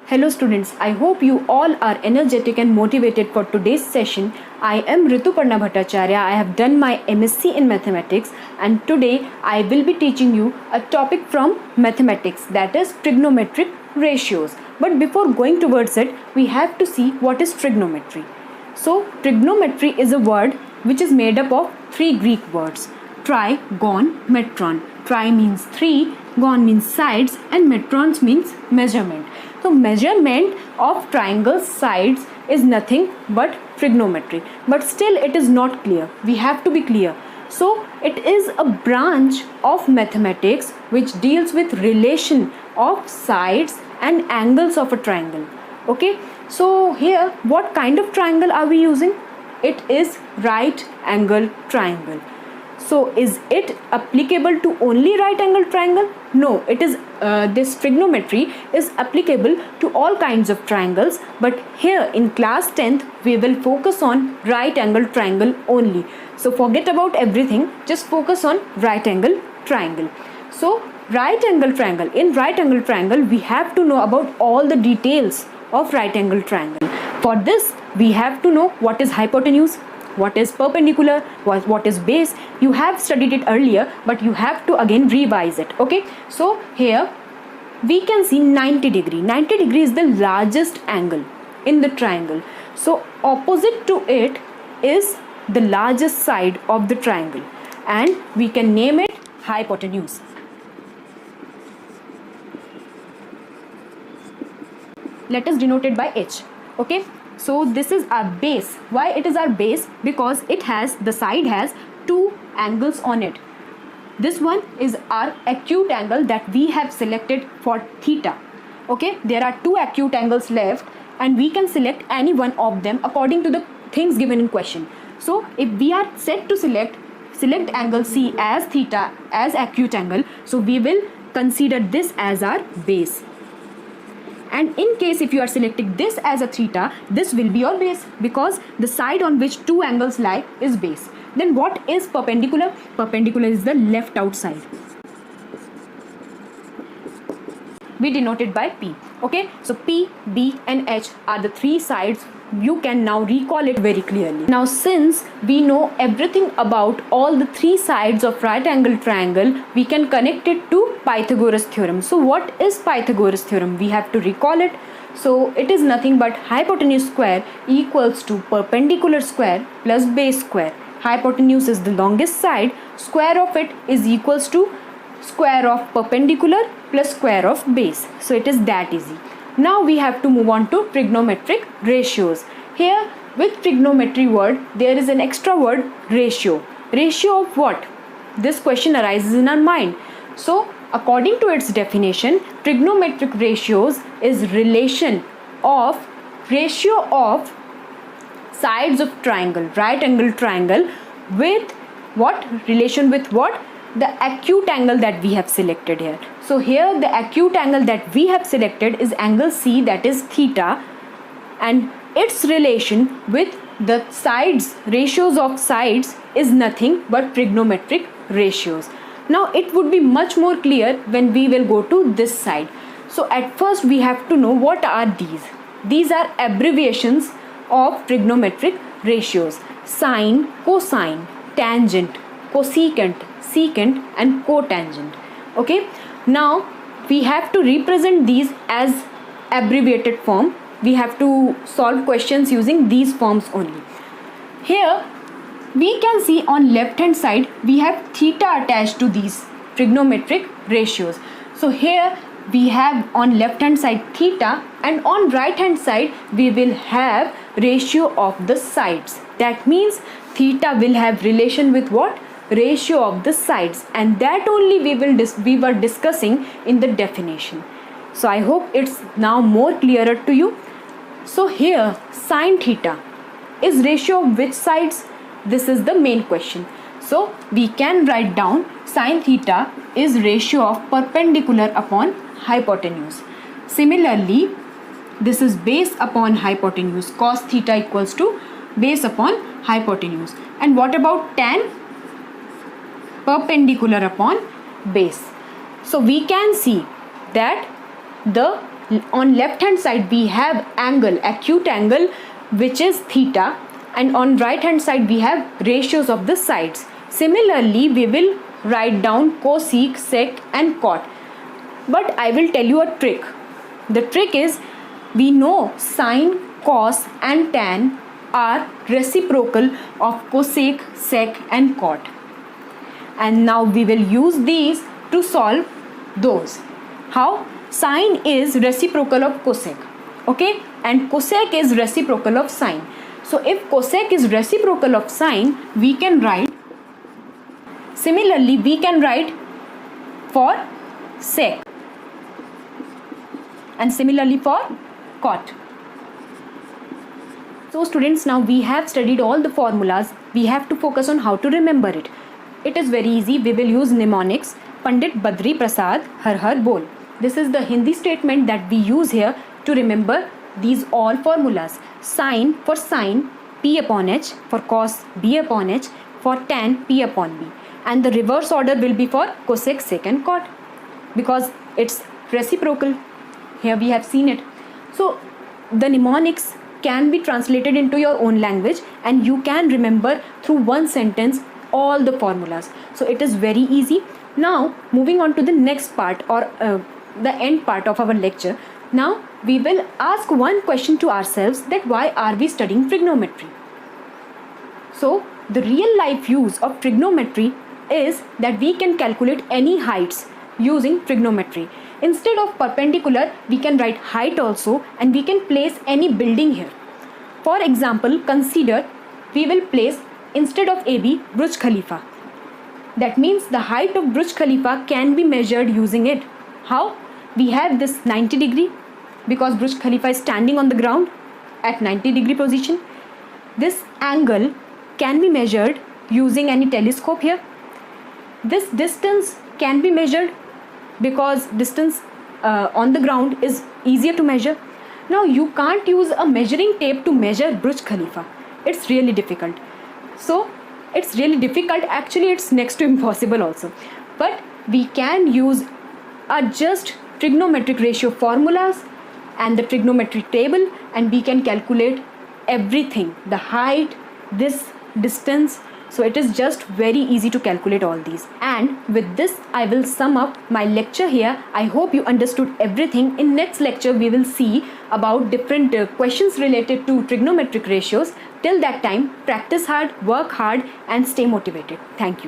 Hello students, I hope you all are energetic and motivated for today's session. I am Rituparna Bhattacharya. I have done my MSc in mathematics and today I will be teaching you a topic from mathematics, that is trigonometric ratios. But before going towards it, we have to see what is trigonometry. So trigonometry is a word which is made up of three Greek words: tri, gon, metron. Tri means three, gon means sides, and metrons means measurement. So measurement of triangle's sides is nothing but trigonometry. But still it is not clear. We have to be clear. So it is a branch of mathematics which deals with relation of sides and angles of a triangle. Okay. So here what kind of triangle are we using? It is right angle triangle. So is it applicable to only right angle triangle? No, it is. This trigonometry is applicable to all kinds of triangles, but here in class 10th we will focus on right angle triangle only. So forget about everything, just focus on right angle triangle. So right angle triangle, in right angle triangle we have to know about all the details of right angle triangle. For this we have to know what is hypotenuse, what is perpendicular, what is base. You have studied it earlier, but you have to again revise it. Okay, so here we can see 90 degree. 90 degree is the largest angle in the triangle. So opposite to it is the largest side of the triangle, and we can name it hypotenuse. Let us denote it by H. Okay, so this is our base. Why it is our base? Because it has, the side has two angles on it. This one is our acute angle that we have selected for theta. Okay, there are two acute angles left and we can select any one of them according to the things given in question. So if we are set to select angle C as theta as acute angle, so we will consider this as our base. And in case if you are selecting this as a theta, this will be your base because the side on which two angles lie is base. Then what is perpendicular? Perpendicular is the left outside. We denote it by P. Okay, so P, B and H are the three sides. You can now recall it very clearly. Now since we know everything about all the three sides of right angle triangle, we can connect it to Pythagoras theorem. So what is Pythagoras theorem? We have to recall it. So it is nothing but hypotenuse square equals to perpendicular square plus base square. Hypotenuse is the longest side, square of it is equals to square of perpendicular plus square of base. So it is that easy. Now we have to move on to trigonometric ratios. Here with trigonometry word there is an extra word ratio. Ratio of what? This question arises in our mind. So according to its definition, trigonometric ratios is ratio of sides of triangle, right angle triangle, with what? Relation with what? The acute angle that we have selected here. So here the acute angle that we have selected is angle C, that is theta, and its relation with the sides, ratios of sides, is nothing but trigonometric ratios. Now it would be much more clear when we will go to this side. So at first we have to know what are these. These are abbreviations of trigonometric ratios: sine, cosine, tangent, cosecant, secant and cotangent. Okay, now we have to represent these as abbreviated form. We have to solve questions using these forms only. Here we can see on left hand side we have theta attached to these trigonometric ratios. So here we have on left hand side theta, and on right hand side we will have ratio of the sides. That means theta will have relation with what? Ratio of the sides, and that only we were discussing in the definition. So I hope it's now more clearer to you. So here sine theta is ratio of which sides? This is the main question. So we can write down sine theta is ratio of perpendicular upon hypotenuse. Similarly, this is base upon hypotenuse. Cos theta equals to base upon hypotenuse. And what about tan? Perpendicular upon base. So we can see that the On left hand side we have angle, acute angle, which is theta, and on right hand side we have ratios of the sides. Similarly, we will write down cosec, sec and cot. But I will tell you a trick. The trick is, we know sine, cos and tan are reciprocal of cosec, sec and cot. And now we will use these to solve those. How? Sine is reciprocal of cosec, okay, and cosec is reciprocal of sine. So if cosec is reciprocal of sine, we can write, similarly we can write for sec, and similarly for cot. So students, now we have studied all the formulas. We have to focus on how to remember it. It is very easy. We will use mnemonics. Pandit Badri Prasad Har Har Bol. This is the Hindi statement that we use here to remember these all formulas. Sine for sine, P upon H, for cos, B upon H, for tan, P upon B. And the reverse order will be for cosec, sec and cot, because it's reciprocal. Here we have seen it. So the mnemonics can be translated into your own language, and you can remember through one sentence all the formulas. So it is very easy. Now moving on to the next part, or the end part of our lecture. Now we will ask one question to ourselves, that why are we studying trigonometry? So the real life use of trigonometry is that we can calculate any heights using trigonometry. Instead of perpendicular, we can write height also, and we can place any building here. For example, consider we will place, instead of AB, Burj Khalifa. That means the height of Burj Khalifa can be measured using it. How? We have this 90 degree, because Burj Khalifa is standing on the ground at 90 degree position. This angle can be measured using any telescope here. This distance can be measured, because distance on the ground is easier to measure. Now you can't use a measuring tape to measure Burj Khalifa. It's really difficult. So it's really difficult, actually it's next to impossible also. But we can use just trigonometric ratio formulas and the trigonometric table, and we can calculate everything, the height, this distance. So it is just very easy to calculate all these. And with this I will sum up my lecture here. I hope you understood everything. In next lecture we will see about different questions related to trigonometric ratios. Till that time, practice hard, work hard and stay motivated. Thank you.